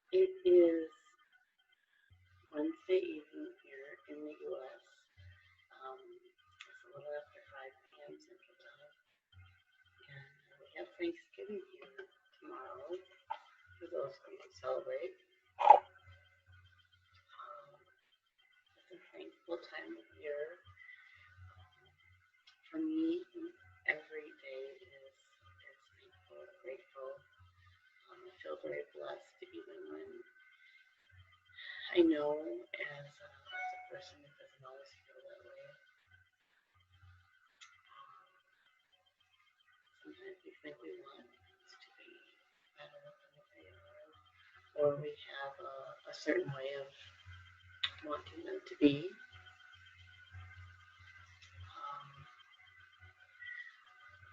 It is Wednesday evening here in the U.S. It's a little after 5 p.m. Central Time, and we have Thanksgiving here tomorrow for those who celebrate. It's a thankful time of year. For me, every day is thankful, grateful. I feel very blessed, even when I know as a person it doesn't always feel that way. Sometimes we think we want things to be better than what they are, or we have a certain way of wanting them to be.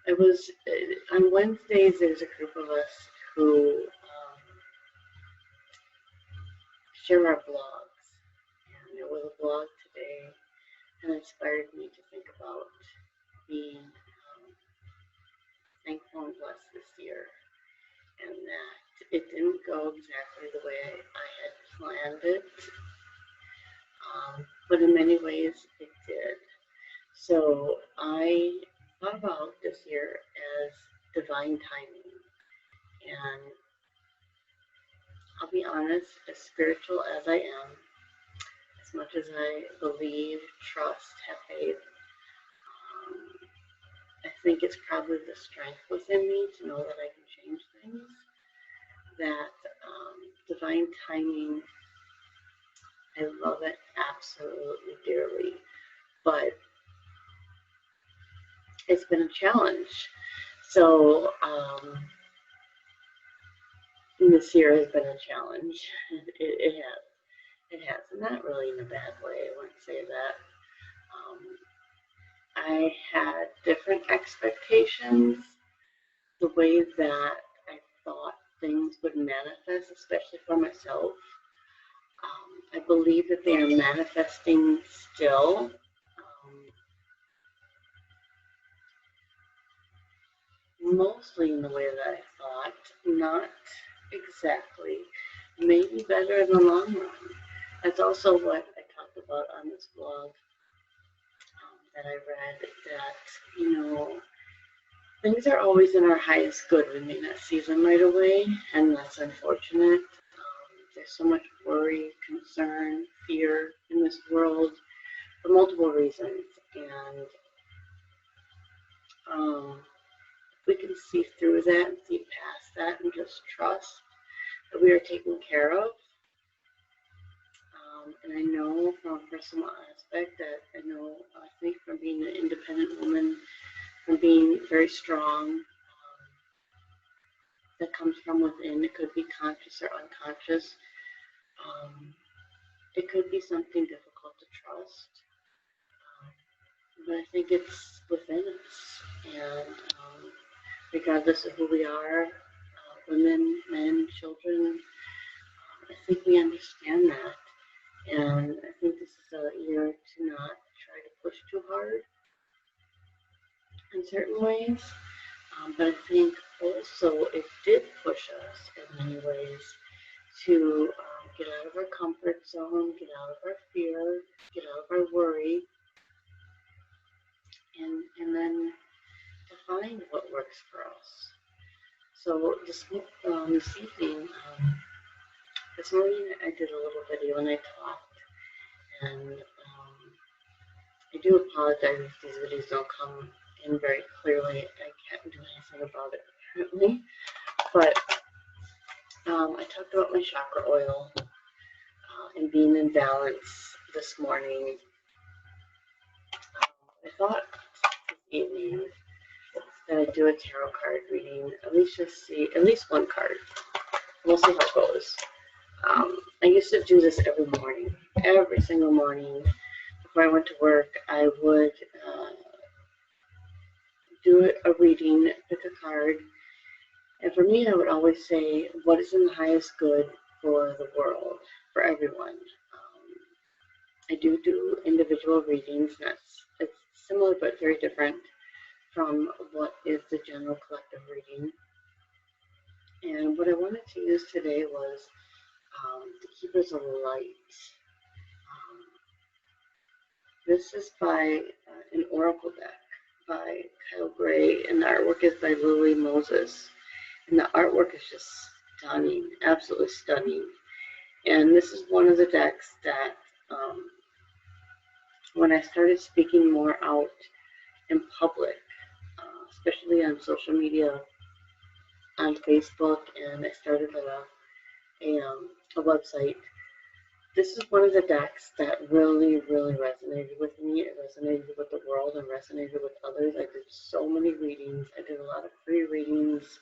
It was on Wednesdays. There's a group of us who share our blogs, and there was a blog today that inspired me to think about being thankful and blessed this year, and that it didn't go exactly the way I had planned it, but in many ways it did. So I thought about this year as divine timing, and I'll be honest, as spiritual as I am, as much as I believe, trust, have faith, I think it's probably the strength within me to know that I can change things, that divine timing, I love it absolutely dearly, but it's been a challenge. So this year has been a challenge. It has, and not really in a bad way. I wouldn't say that. I had different expectations, the way that I thought things would manifest, especially for myself. I believe that they are manifesting still. Mostly in the way that I thought, not exactly. Maybe better in the long run. That's also what I talked about on this blog that I read, that, things are always in our highest good. We may not see them right away, and that's unfortunate. There's so much worry, concern, fear in this world for multiple reasons, and we can see through that and see past that and just trust that we are taken care of. And I know from a personal aspect that I think from being an independent woman, from being very strong, that comes from within. It could be conscious or unconscious. It could be something difficult to trust, but I think it's within us. And regardless of who we are, women, men, children, I think we understand that. And I think this is a year to not try to push too hard in certain ways. But I think also it did push us in many ways to get out of our comfort zone, get out of our fear, get out of our worry, and then to find what works for us. So this morning I did a little video and I talked, and I do apologize if these videos don't come in very clearly. I can't do anything about it apparently, but I talked about my chakra oil and being in balance this morning. I thought this evening that I'd do a tarot card reading, at least one card. We'll see how it goes. I used to do this every single morning. Before I went to work, I would do a reading, pick a card, and for me, I would always say, what is in the highest good for the world, for everyone? I do individual readings. It's similar but very different from what is the general collective reading. And what I wanted to use today was the Keepers of Light. This is by an oracle deck by Kyle Gray, and the artwork is by Lily Moses. And the artwork is just stunning, absolutely stunning. And this is one of the decks that when I started speaking more out in public, especially on social media, on Facebook, and I started a website. This is one of the decks that really, really resonated with me. It resonated with the world and resonated with others. I did so many readings. I did a lot of free readings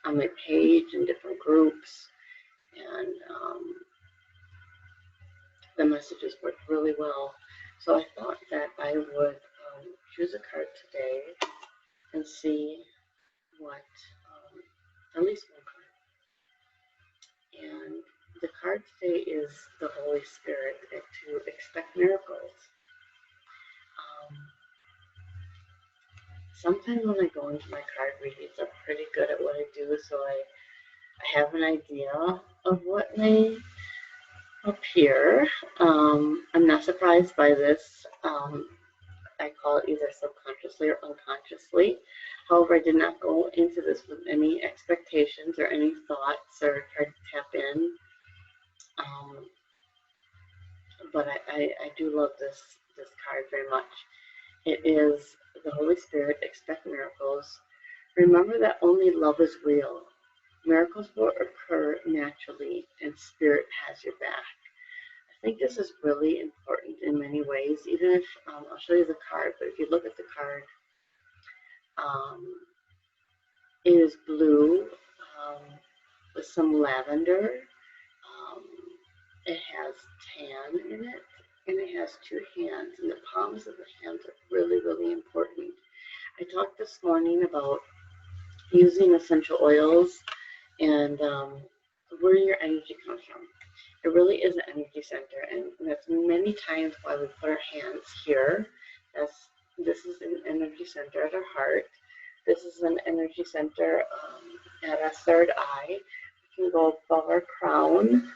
on my page in different groups, and the messages worked really well. So I thought that I would choose a card today and see what, at least one card. And the card today is the Holy Spirit, and to expect miracles. Sometimes when I go into my card readings, I'm pretty good at what I do, so I have an idea of what may appear. I'm not surprised by this. I call it either subconsciously or unconsciously. However, I did not go into this with any expectations or any thoughts or try to tap in. But I do love this card very much. It is the Holy Spirit, expect miracles. Remember that only love is real. Miracles will occur naturally, and Spirit has your back. I think this is really important in many ways, even if, I'll show you the card, but if you look at the card, it is blue with some lavender. It has tan in it, and it has two hands, and the palms of the hands are really, really important. I talked this morning about using essential oils and where your energy comes from. It really is an energy center, and that's many times why we put our hands here. This is an energy center at our heart. This is an energy center at our third eye. We can go above our crown.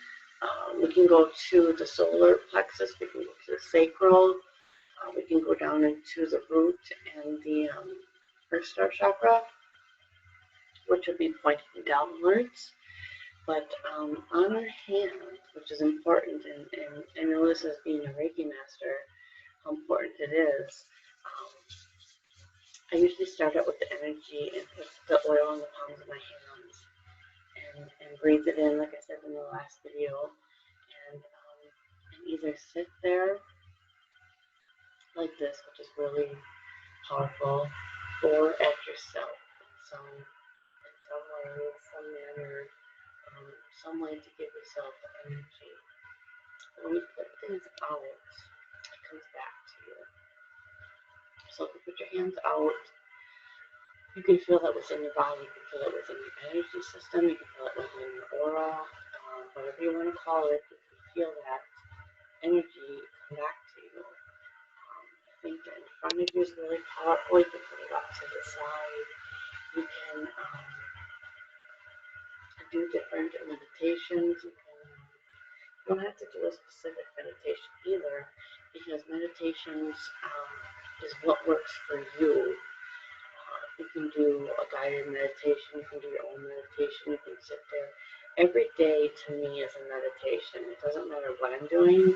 We can go to the solar plexus. We can go to the sacral. We can go down into the root and the Earth Star chakra, which would be pointing downwards. But on our hand, which is important, and I know this as being a Reiki master, how important it is. I usually start out with the energy and put the oil in the palms of my hands and breathe it in, like I said in the last video, and either sit there like this, which is really powerful, or at yourself in some way, some manner, some way to give yourself the energy. When you put things out, it comes back to you. So if you put your hands out, you can feel that within your body, you can feel it within your energy system, you can feel it within your aura, whatever you want to call it, you can feel that energy come back to you. I think that in front of you is really powerful. You can put it up to the side. You can do different meditations. You don't have to do a specific meditation either, because meditations is what works for you. You can do a guided meditation, you can do your own meditation, you can sit there. Every day to me is a meditation. It doesn't matter what I'm doing.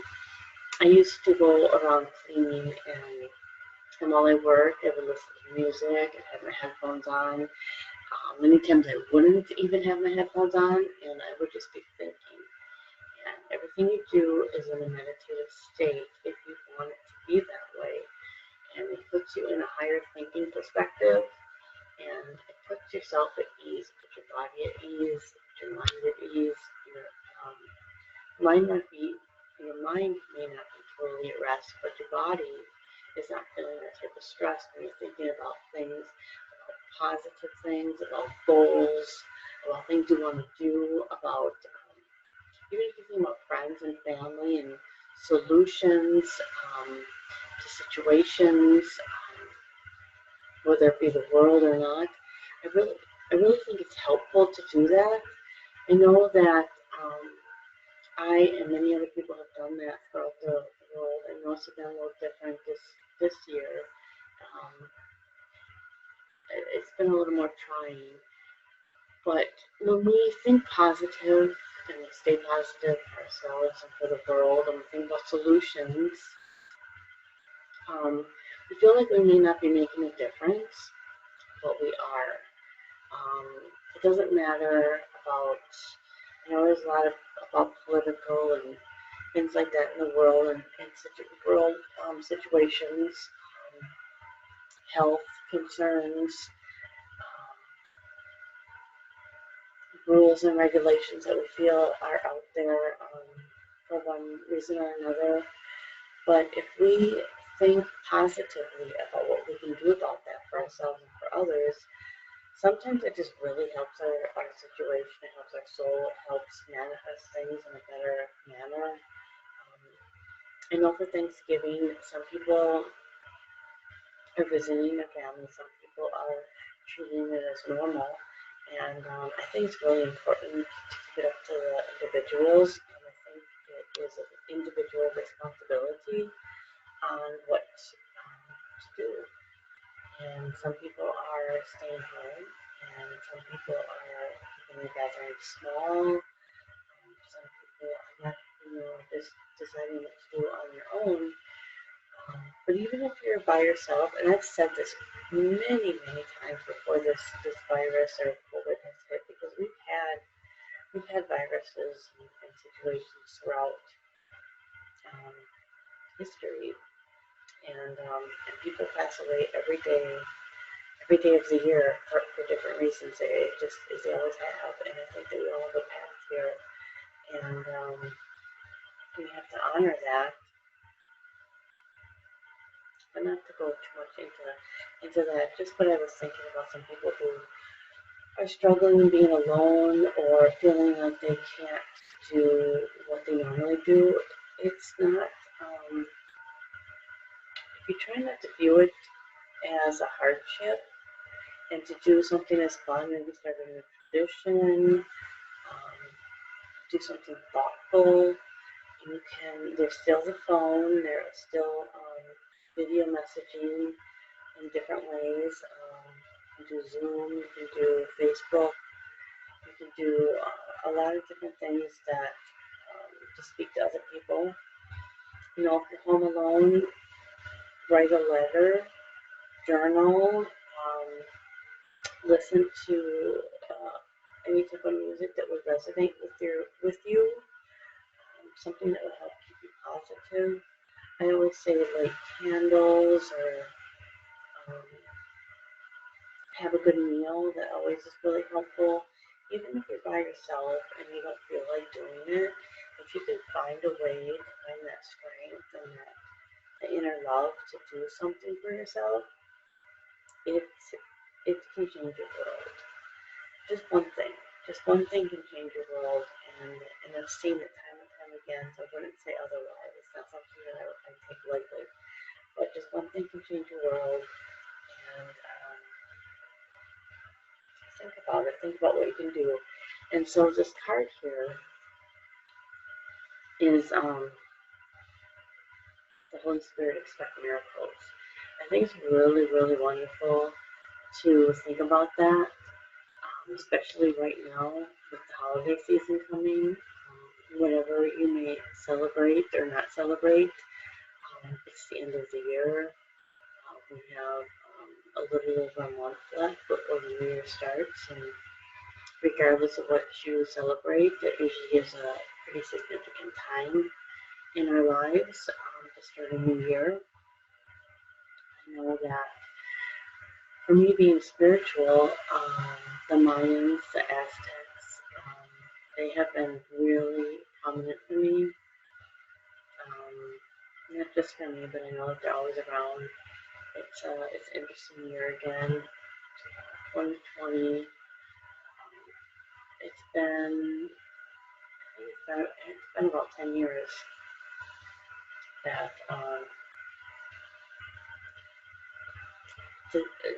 I used to go around cleaning, and while I worked, I would listen to music, I'd have my headphones on. Many times I wouldn't even have my headphones on, and I would just be thinking. And everything you do is in a meditative state if you want it to be that way. And it puts you in a higher thinking perspective, and it puts yourself at ease, put your body at ease, put your mind at ease. Your mind may not be totally at rest, but your body is not feeling that type of stress when you're thinking about things, about positive things, about goals, about things you want to do, about even if you think about friends and family and solutions to situations, whether it be the world or not. I really think it's helpful to do that, I know that I and many other people have done that throughout the world. I know it's been a little different this year. Um, it's been a little more trying. But when we think positive and we stay positive for ourselves and for the world and we think about solutions, we feel like we may not be making a difference, but we are. It doesn't matter about, there's a lot about political and things like that in the world and world situations, health concerns, rules and regulations that we feel are out there for one reason or another. But if we think positively about what we can do about that for ourselves and for others, sometimes it just really helps our situation, it helps our soul, it helps manifest things in a better manner. I know for Thanksgiving, some people are visiting their family, some people are treating it as normal. And I think it's really important to keep it up to the individuals. And I think it is an individual responsibility on what to do. And some people are staying home, and some people are keeping the gathering small. Some people are not, just deciding what to do on their own. But even if you're by yourself, and I've said this many, many times before this virus or COVID has hit, because we've had viruses and situations throughout history, and people pass away every day of the year for different reasons. It just as they always have, and I think that we all have a path here, and we have to honor that. But not to go too much into that. Just what I was thinking about some people who are struggling being alone or feeling like they can't do what they normally do. It's not. If you try not to view it as a hardship and to do something as fun, maybe start a new tradition, do something thoughtful. You can. There's still the phone. There's still video messaging in different ways. You can do Zoom. You can do Facebook. You can do a lot of different things that to speak to other people. If you're home alone, write a letter, journal, listen to any type of music that would resonate with you. Something that will help keep you positive. I always say light candles or have a good meal. That always is really helpful. Even if you're by yourself and you don't feel like doing it, if you can find a way to find that strength and that inner love to do something for yourself, it can change your world. Just one thing. Just one thing can change your world, and I've seen it time and time again, so I wouldn't say otherwise. It's not something that I take lightly. But just one thing can change your world, and think about it. Think about what you can do. And so this card here is the Holy Spirit expect miracles. I think it's really, really wonderful to think about that, especially right now with the holiday season coming. Whatever you may celebrate or not celebrate, it's the end of the year. We have a little over a month left before the new year starts, and regardless of what you celebrate, it usually gives a pretty significant time in our lives to start a new year. I know that for me being spiritual, the Mayans, the Aztecs, they have been really prominent for me. Not just for me, but I know that they're always around. It's an interesting year again. 2020. It's been about 10 years that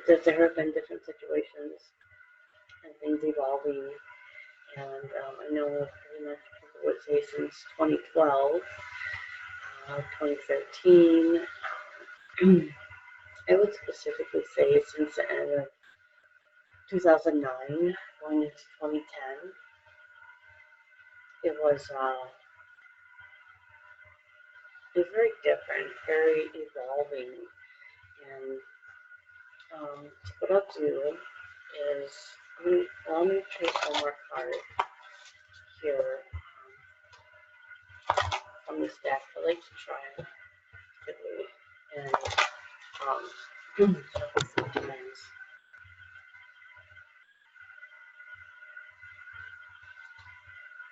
that there have been different situations and things evolving, And I know pretty much people would say since 2012, 2013. I would specifically say since the end of 2009 going into 2010, it was very different, very evolving. And what I'll do is, let me trace one more card here from this deck. I like to try it and sometimes.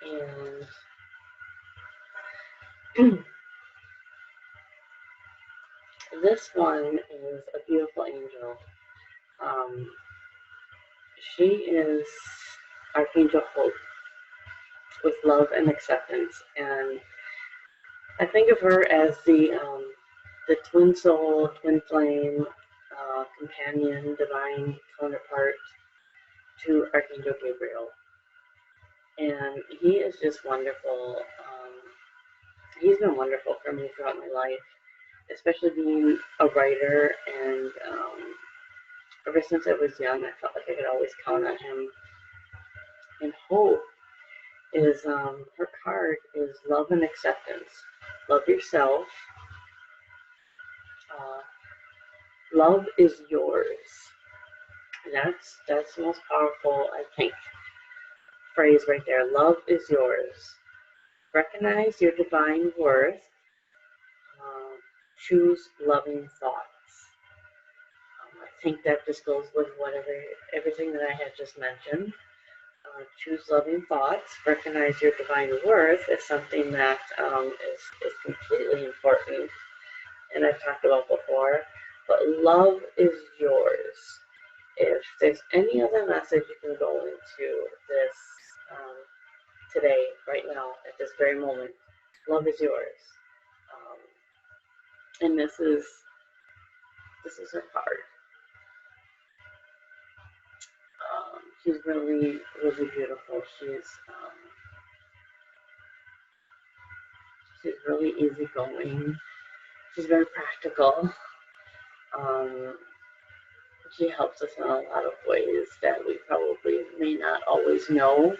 And this one is a beautiful angel. She is Archangel Hope with love and acceptance, and I think of her as the twin soul, twin flame, companion, divine counterpart to Archangel Gabriel, and he is just wonderful. He's been wonderful for me throughout my life, especially being a writer, and ever since I was young, I felt like I could always count on him. And Hope is, her card is love and acceptance. Love yourself. Love is yours. That's the most powerful, I think, phrase right there. Love is yours. Recognize your divine worth. Choose loving thoughts. I think that just goes with everything that I had just mentioned. Choose loving thoughts. Recognize your divine worth is something that is completely important, and I've talked about before. But love is yours. If there's any other message you can go into this today, right now, at this very moment, love is yours. And this is her card. She's really, really beautiful. She's really easygoing. She's very practical. She helps us in a lot of ways that we probably may not always know.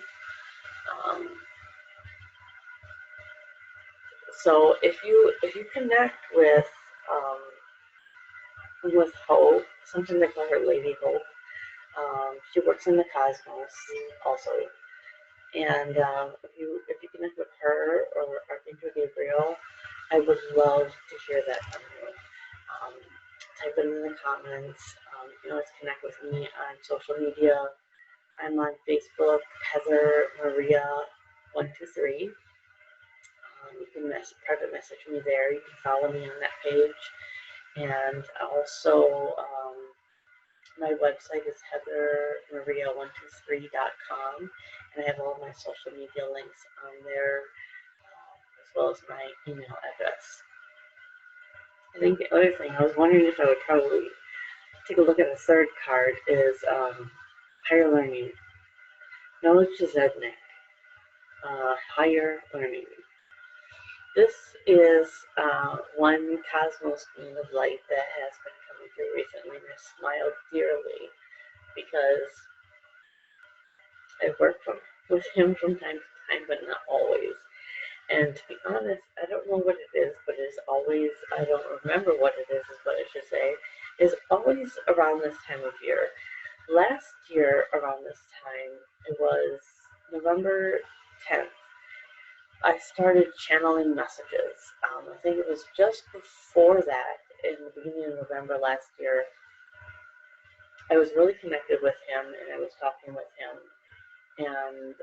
So if you connect with Hope, sometimes they call her Lady Hope. She works in the cosmos also, and if you connect with her or Archangel Gabriel, I would love to hear that from you. Type it in the comments. You can always connect with me on social media. I'm on Facebook, Heather Maria 123. You can private message me there. You can follow me on that page. And also, my website is heathermaria123.com, and I have all my social media links on there, as well as my email address. I think the other thing, I was wondering if I would probably take a look at a third card, is higher learning. Melchizedek, higher learning. This is one cosmos being of light that has been coming through recently, and I smiled dearly because I work with him from time to time, but not always. And to be honest, I don't know what it is, but it is always, I don't remember what it is what I should say, is always around this time of year. Last year, around this time, it was November 10th. I started channeling messages. I think it was just before that, in the beginning of November last year, I was really connected with him, and I was talking with him. And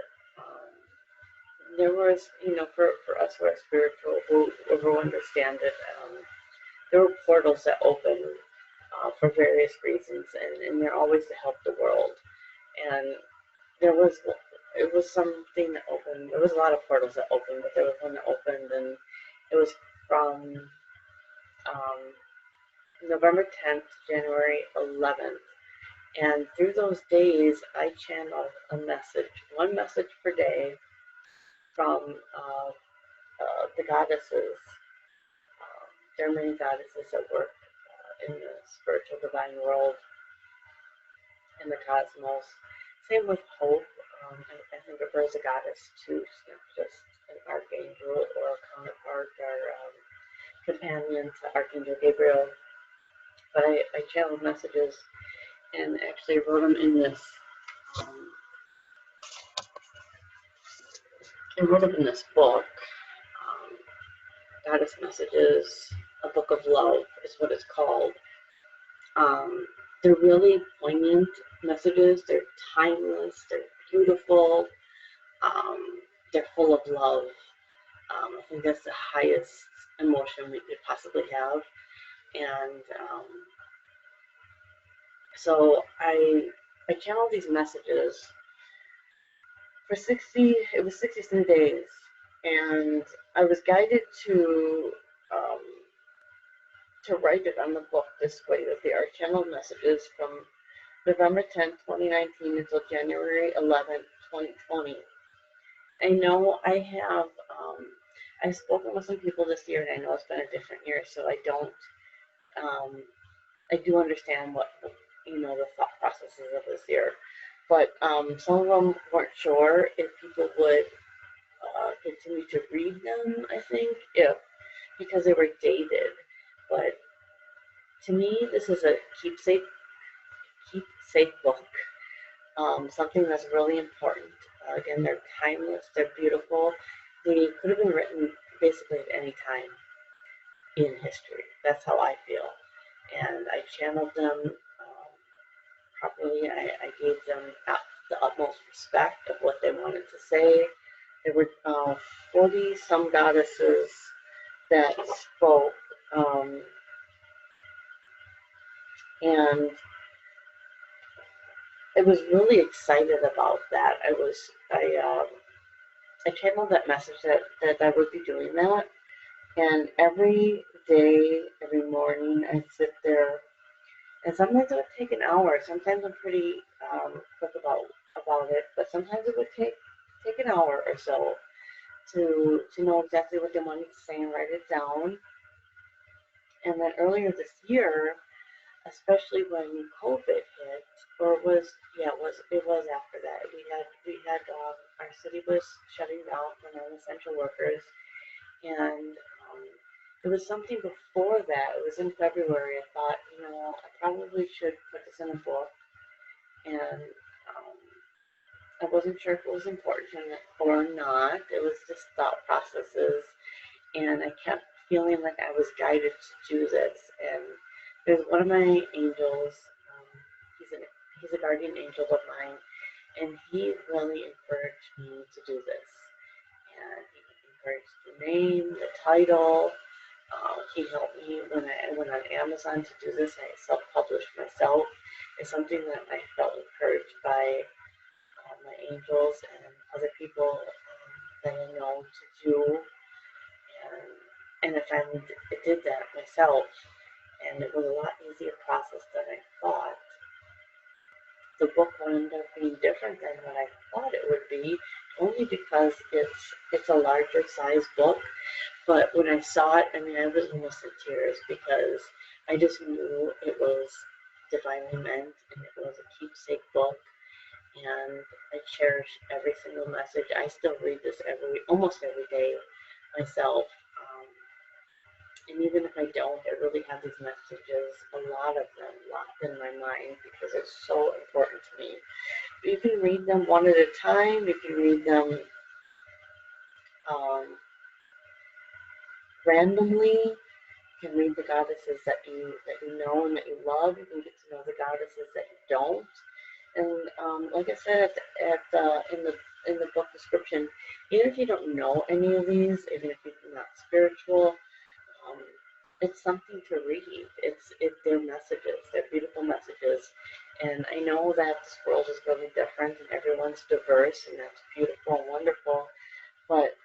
there was, for us who are spiritual, who understand it, there were portals that opened for various reasons, and they're always to help the world. And it was something that opened. There was a lot of portals that opened, but there was one that opened, and it was from November 10th, January 11th, And through those days, I channeled a message, one message per day from the goddesses. There are many goddesses that work in the spiritual divine world, in the cosmos. Same with hope. I think of her as a goddess too. She's not just an archangel or a counterpart or companion to Archangel Gabriel. But I channeled messages and actually wrote them in this. Um, I wrote them in this book. Goddess Messages, a Book of Love is what it's called. They're really poignant messages. They're timeless. They're beautiful. They're full of love. I think that's the highest emotion we could possibly have. And so I channeled these messages for 60, it was 63 days. And I was guided to write it on the book this way, that they are channeled messages from November 10th, 2019 until January 11th, 2020. I know I've spoken with some people this year, and I know it's been a different year, so I do understand what, the thought processes of this year. But some of them weren't sure if people would continue to read them, I think, because they were dated. But to me, this is a keepsake book, something that's really important. Again, they're timeless, they're beautiful. They could have been written basically at any time in history. That's how I feel. And I channeled them properly. I gave them the utmost respect of what they wanted to say. There were 40 some goddesses that spoke, and I was really excited about that. I channeled that message that I would be doing that, and every day, every morning, I'd sit there, and sometimes it would take an hour. Sometimes I'm pretty quick about it, but sometimes it would take an hour or so to know exactly what they wanted to say and write it down. And then earlier this year, especially when COVID hit, or it was after that. We had our city was shutting down for non-essential workers, and it was something before that. It was in February. I thought, I probably should put this in a book, and I wasn't sure if it was important or not. It was just thought processes, and I kept feeling like I was guided to do this. And there's one of my angels. He's a guardian angel of mine, and he really encouraged me to do this. And he encouraged the name, the title. He helped me when I went on Amazon to do this. I self-published myself. It's something that I felt encouraged by my angels and other people that I know to do. And I finally did that myself. And it was a lot easier process than I thought. The book will end up being different than what I thought it would be, only because it's a larger size book. But when I saw it, I was almost in tears, because I just knew it was divinely meant, and it was a keepsake book, and I cherish every single message. I still read this almost every day myself. And even if I don't, I really have these messages, a lot of them, locked in my mind, because it's so important to me. You can read them one at a time. You can read them randomly. You can read the goddesses that you know and that you love. You can get to know the goddesses that you don't. And like I said in the book description, even if you don't know any of these, even if you're not spiritual, it's something to read. They're messages. They're beautiful messages. And I know that this world is really different, and everyone's diverse, and that's beautiful and wonderful. But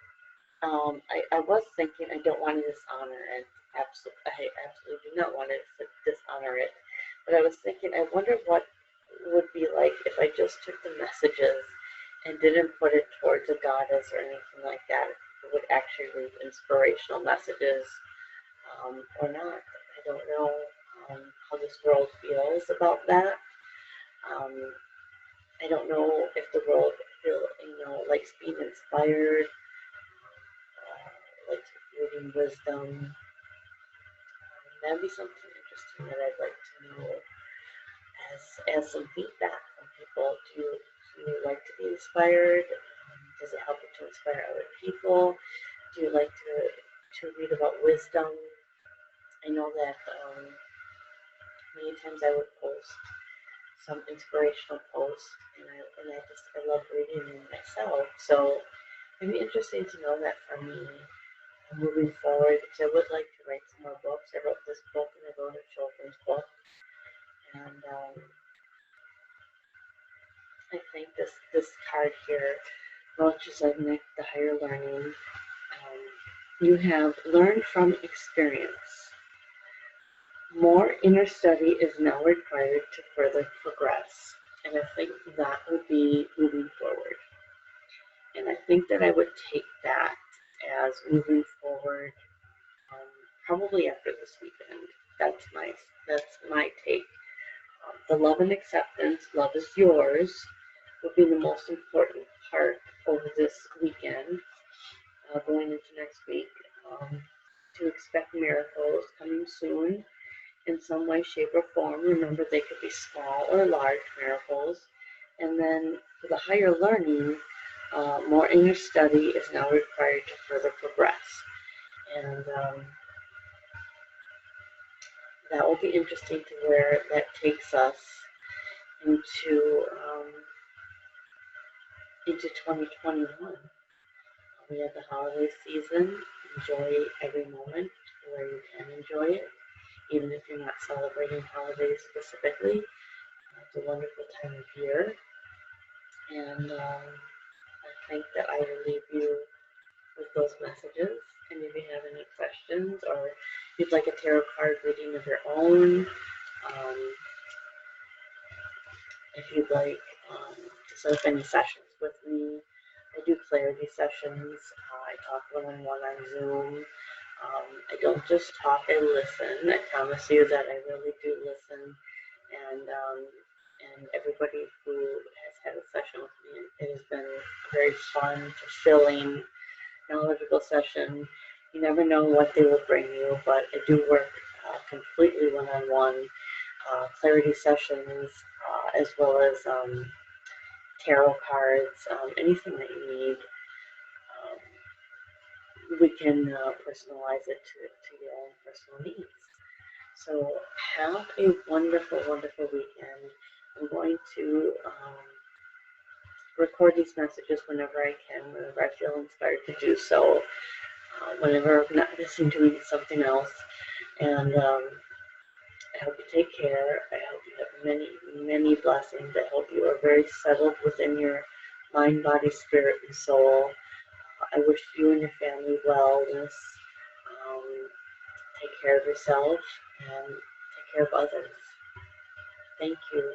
I was thinking, I don't want to dishonor it. I absolutely do not want to dishonor it. But I was thinking, I wonder what would be like if I just took the messages and didn't put it towards a goddess or anything like that. It would actually read inspirational messages or not. I don't know how this world feels about that. Um, I don't know if the world likes being inspired, likes reading wisdom. That'd be something interesting that I'd like to know as some feedback from people. Do you like to be inspired? Does it help you to inspire other people? Do you like to read about wisdom? I know that many times I would post some inspirational posts, and I love reading them myself. So it'd be interesting to know that for me moving forward, because I would like to write some more books. I wrote this book and I wrote a children's book, and I think this card here, Melchizedek, the higher learning, you have learned from experience. More inner study is now required to further progress, and I think that would be moving forward. And I think that I would take that as moving forward, probably after this weekend. That's my take. The love and acceptance, love is yours, will be the most important part over this weekend, going into next week. To expect miracles coming soon in some way, shape, or form. Remember, they could be small or large miracles. And then for the higher learning, more inner study is now required to further progress. And that will be interesting to where that takes us into 2021. We have the holiday season. Enjoy every moment where you can enjoy it, even if you're not celebrating holidays specifically. It's a wonderful time of year. And I think that I will leave you with those messages. And if you have any questions or you'd like a tarot card reading of your own, if you'd like to set up any sessions with me, I do clarity sessions. I talk one-on-one on Zoom. I don't just talk, I listen. I promise you that I really do listen. And everybody who has had a session with me, it has been a very fun, fulfilling, knowledgeable session. You never know what they will bring you, but I do work completely one-on-one clarity sessions, as well as tarot cards, anything that you need. We can personalize it to your own personal needs. So have a wonderful, wonderful weekend. I'm going to record these messages whenever I can, whenever I feel inspired to do so, whenever I'm not listening to something else. And I hope you take care. I hope you have many, many blessings. I hope you are very settled within your mind, body, spirit, and soul. I wish you and your family wellness. Take care of yourself and take care of others. Thank you.